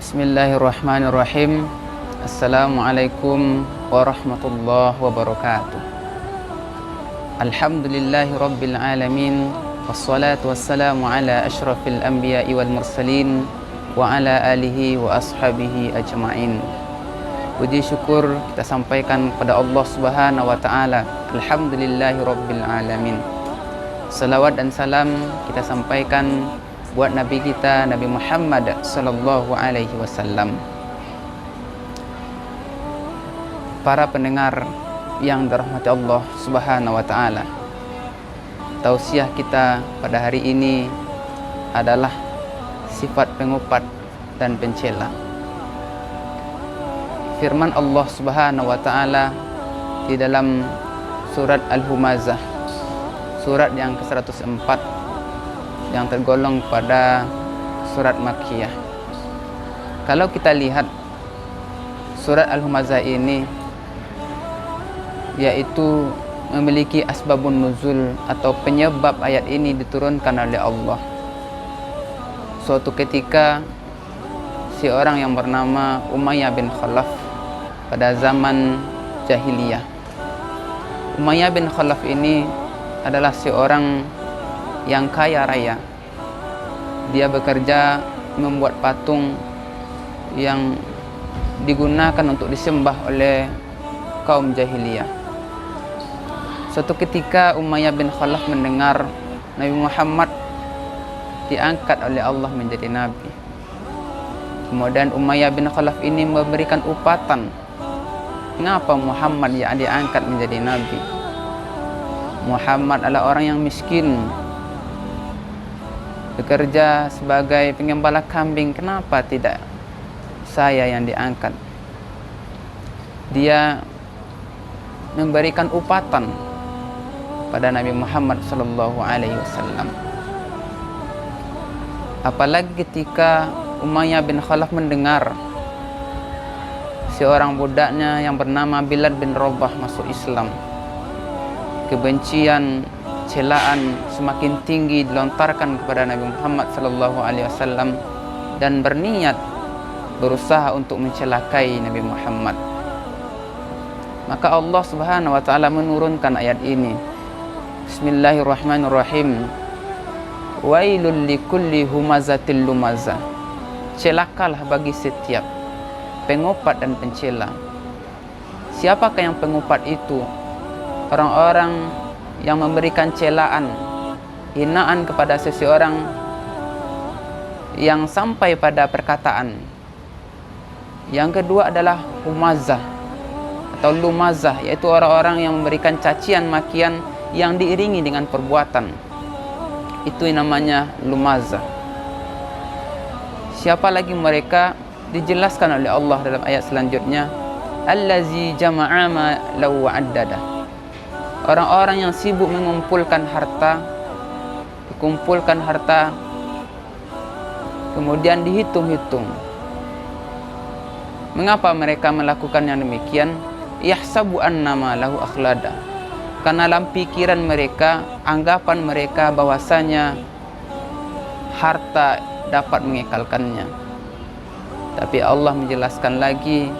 Bismillahirrahmanirrahim. Assalamualaikum warahmatullahi wabarakatuh. Alhamdulillahi rabbil alamin. Wassalatu wassalamu ala ashrafil anbiya'i wal mursalin wa ala alihi wa ashabihi ajma'in. Puji syukur kita sampaikan kepada Allah Subhanahu wa taala. Alhamdulillahi rabbil alamin. Salawat dan salam kita sampaikan buat Nabi kita, Nabi Muhammad sallallahu alaihi wasallam. Para pendengar yang dirahmati Allah Subhanahu wa taala, tausiah kita pada hari ini adalah sifat pengopat dan pencela. Firman Allah Subhanahu wa taala di dalam surat Al-Humazah, surat yang ke-104 yang tergolong pada surat Makkiyah. Kalau kita lihat surat Al-Humazah ini, yaitu memiliki asbabun nuzul atau penyebab ayat ini diturunkan oleh Allah. Suatu ketika seorang yang bernama Umayyah bin Khalaf pada zaman jahiliyah. Umayyah bin Khalaf ini adalah seorang yang kaya raya. Dia bekerja membuat patung yang digunakan untuk disembah oleh kaum jahiliyah. Suatu ketika Umayyah bin Khalaf mendengar Nabi Muhammad diangkat oleh Allah menjadi nabi. Kemudian Umayyah bin Khalaf ini memberikan upatan, mengapa Muhammad yang diangkat menjadi nabi? Muhammad adalah orang yang miskin, bekerja sebagai pengembala kambing, kenapa tidak saya yang diangkat? Dia memberikan upatan pada Nabi Muhammad sallallahu alaihi wasallam. Apalagi ketika Umayyah bin Khalaf mendengar seorang budaknya yang bernama Bilal bin Rabah masuk Islam, kebencian, celaan semakin tinggi dilontarkan kepada Nabi Muhammad sallallahu alaihi wasallam dan berniat berusaha untuk mencelakai Nabi Muhammad. Maka Allah Subhanahu wa taala menurunkan ayat ini. Bismillahirrahmanirrahim. Wailul likulli humazatil lumazah. Celakalah bagi setiap pengopat dan pencela. Siapakah yang pengopat itu? Orang-orang yang memberikan celaan, hinaan kepada seseorang yang sampai pada perkataan. Yang kedua adalah humazah atau lumazah, yaitu orang-orang yang memberikan cacian makian yang diiringi dengan perbuatan. Itu namanya lumazah. Siapa lagi mereka? Dijelaskan oleh Allah dalam ayat selanjutnya, allazi jama'a malahu wa'addada. Orang-orang yang sibuk mengumpulkan harta, kemudian dihitung-hitung. Mengapa mereka melakukan yang demikian? Yahsabu annama lahu akhlada. Karena dalam pikiran mereka, anggapan mereka bahwasanya harta dapat mengekalkannya. Tapi Allah menjelaskan lagi,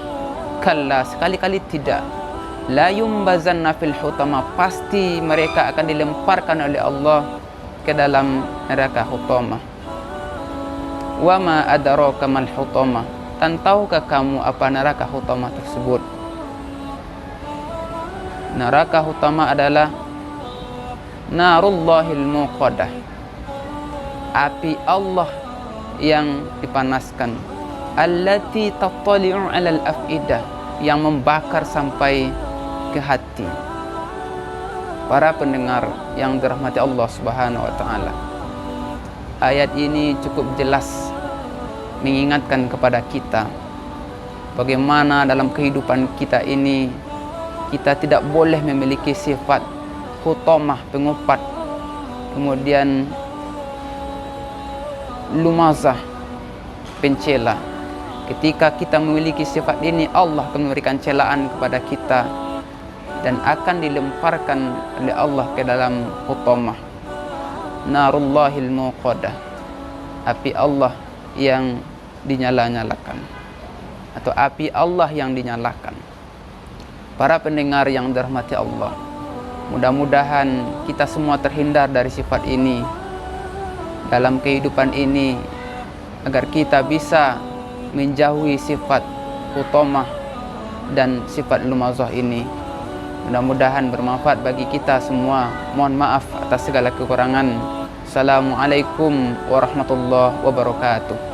kalla, sekali-kali tidak. La yumbazanna fil hutama, pasti mereka akan dilemparkan oleh Allah ke dalam neraka hutama. Wa ma adraka mal hutama, dan tahukah kamu apa neraka hutama tersebut? Neraka hutama adalah narullahil muqadah, api Allah yang dipanaskan, allati tattali'u 'alal afidah, yang membakar sampai ke hati. Para pendengar yang dirahmati Allah Subhanahu wa taala, ayat ini cukup jelas mengingatkan kepada kita bagaimana dalam kehidupan kita ini kita tidak boleh memiliki sifat hutamah, pengopat, kemudian lumazah, pencela. Ketika kita memiliki sifat ini, Allah akan memberikan celaan kepada kita dan akan dilemparkan oleh Allah ke dalam hutamah, narullahil muqadah, api Allah yang dinyala-nyalakan, atau api Allah yang dinyalakan. Para pendengar yang dirahmati Allah, mudah-mudahan kita semua terhindar dari sifat ini dalam kehidupan ini, agar kita bisa menjauhi sifat utamah dan sifat lumazah ini. Mudah-mudahan bermanfaat bagi kita semua. Mohon maaf atas segala kekurangan. Assalamualaikum warahmatullahi wabarakatuh.